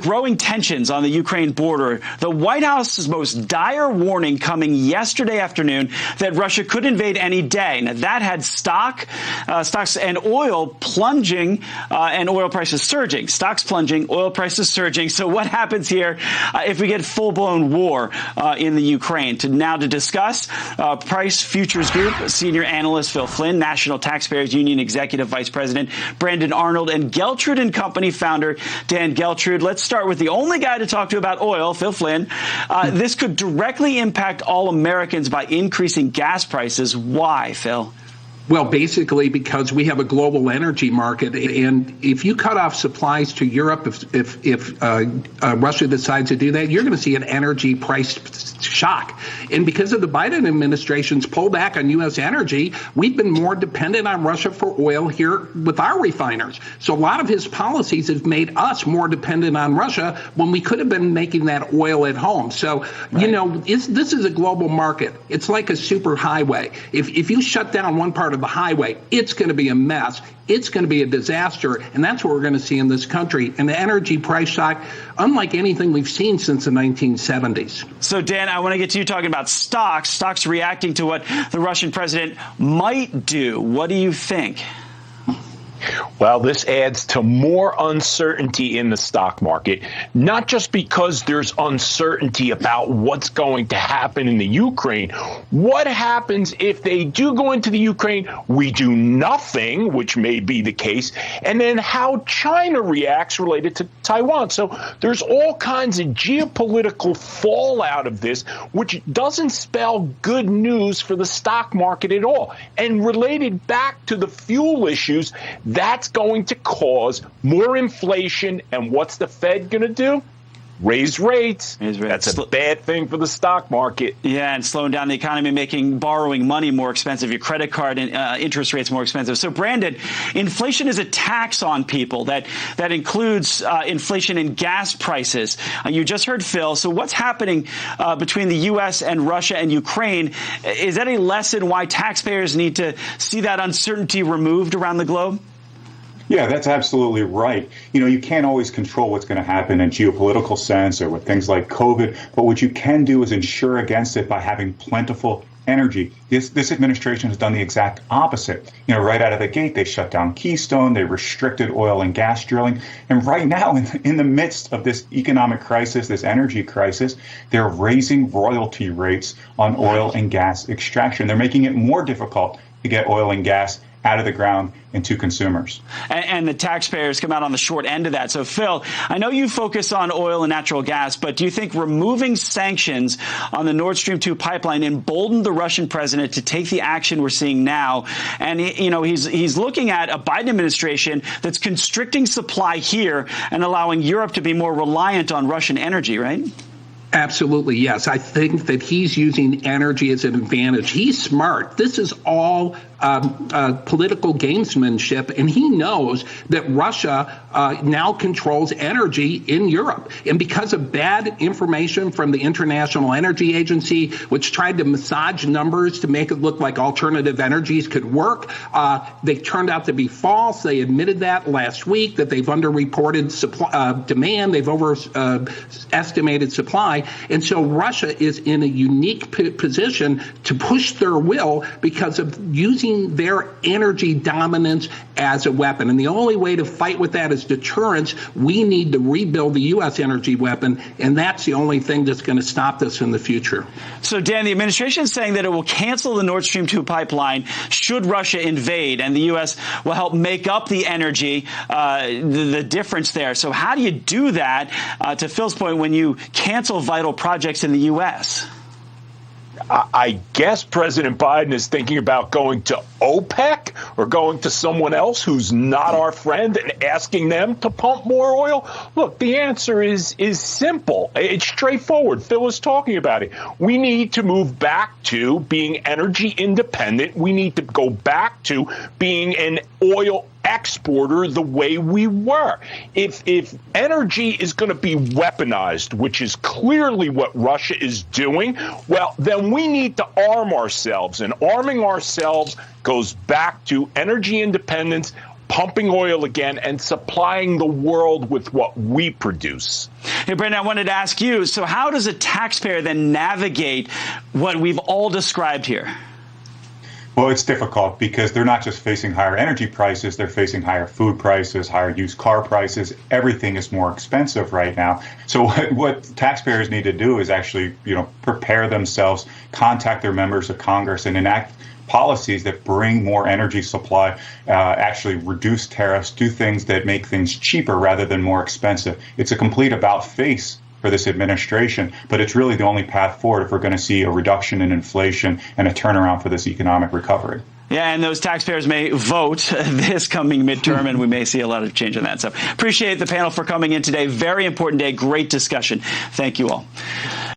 Growing tensions on the Ukraine border, the White House's most dire warning coming yesterday afternoon that Russia could invade any day. Now, that had stocks and oil plunging and oil prices surging. Stocks plunging, oil prices surging. So what happens here if we get full-blown war in the Ukraine? To discuss, Price Futures Group senior analyst Phil Flynn, National Taxpayers Union Executive Vice President Brandon Arnold, and Geltrude & Company founder Dan Geltrude. Let's start with the only guy to talk to about oil, Phil Flynn. This could directly impact all Americans by increasing gas prices. Why, Phil? Well, basically because we have a global energy market, and if you cut off supplies to Europe, if Russia decides to do that, you're going to see an energy price shock. And because of the Biden administration's pullback on U.S. energy, we've been more dependent on Russia for oil here with our refiners. So a lot of his policies have made us more dependent on Russia when we could have been making that oil at home. So, this is a global market. It's like a super highway. If you shut down one part of the highway, it's going to be a mess. It's going to be a disaster. And that's what we're going to see in this country. And the energy price shock, unlike anything we've seen since the 1970s. So, Dan, I want to get to you talking about stocks reacting to what the Russian president might do. What do you think? Well, this adds to more uncertainty in the stock market, not just because there's uncertainty about what's going to happen in the Ukraine. What happens if they do go into the Ukraine, we do nothing, which may be the case, and then how China reacts related to Taiwan. So there's all kinds of geopolitical fallout of this, which doesn't spell good news for the stock market at all. And related back to the fuel issues, that's going to cause more inflation. And what's the Fed going to do? Raise rates. That's a bad thing for the stock market. Yeah, and slowing down the economy, making borrowing money more expensive, your credit card and interest rates more expensive. So, Brandon, inflation is a tax on people that includes inflation in gas prices. You just heard Phil. So what's happening between the U.S. and Russia and Ukraine? Is that a lesson why taxpayers need to see that uncertainty removed around the globe? Yeah, that's absolutely right. You can't always control what's going to happen in geopolitical sense or with things like COVID, but what you can do is ensure against it by having plentiful energy. This administration has done the exact opposite. Right out of the gate, they shut down Keystone, they restricted oil and gas drilling, and right now, in the midst of this economic crisis, this energy crisis, they're raising royalty rates on oil and gas extraction. They're making it more difficult to get oil and gas out of the ground and to consumers. And the taxpayers come out on the short end of that. So, Phil, I know you focus on oil and natural gas, but do you think removing sanctions on the Nord Stream 2 pipeline emboldened the Russian president to take the action we're seeing now? And, he's looking at a Biden administration that's constricting supply here and allowing Europe to be more reliant on Russian energy, right? Absolutely, yes. I think that he's using energy as an advantage. He's smart. This is all political gamesmanship, and he knows that Russia now controls energy in Europe. And because of bad information from the International Energy Agency, which tried to massage numbers to make it look like alternative energies could work, they turned out to be false. They admitted that last week, that they've underreported demand, they've overestimated supply. And so Russia is in a unique position to push their will because of using their energy dominance as a weapon. And the only way to fight with that is deterrence. We need to rebuild the U.S. energy weapon, and that's the only thing that's going to stop this in the future. So, Dan, the administration is saying that it will cancel the Nord Stream 2 pipeline should Russia invade, and the U.S. will help make up the energy, the difference there. So how do you do that, to Phil's point, when you cancel vital projects in the U.S.? I guess President Biden is thinking about going to OPEC or going to someone else who's not our friend and asking them to pump more oil. Look, the answer is simple. It's straightforward. Phil is talking about it. We need to move back to being energy independent. We need to go back to being an oil exporter the way we were. If energy is going to be weaponized, which is clearly what Russia is doing, well, then we need to arm ourselves. And arming ourselves goes back to energy independence, pumping oil again and supplying the world with what we produce. Hey, Brandon, I wanted to ask you, so how does a taxpayer then navigate what we've all described here? Well, it's difficult because they're not just facing higher energy prices, they're facing higher food prices, higher used car prices. Everything is more expensive right now. So what taxpayers need to do is actually, prepare themselves, contact their members of Congress, and enact policies that bring more energy supply, actually reduce tariffs, do things that make things cheaper rather than more expensive. It's a complete about-face for this administration, but it's really the only path forward if we're going to see a reduction in inflation and a turnaround for this economic recovery. Yeah, and those taxpayers may vote this coming midterm, and we may see a lot of change in that. So appreciate the panel for coming in today. Very important day. Great discussion. Thank you all.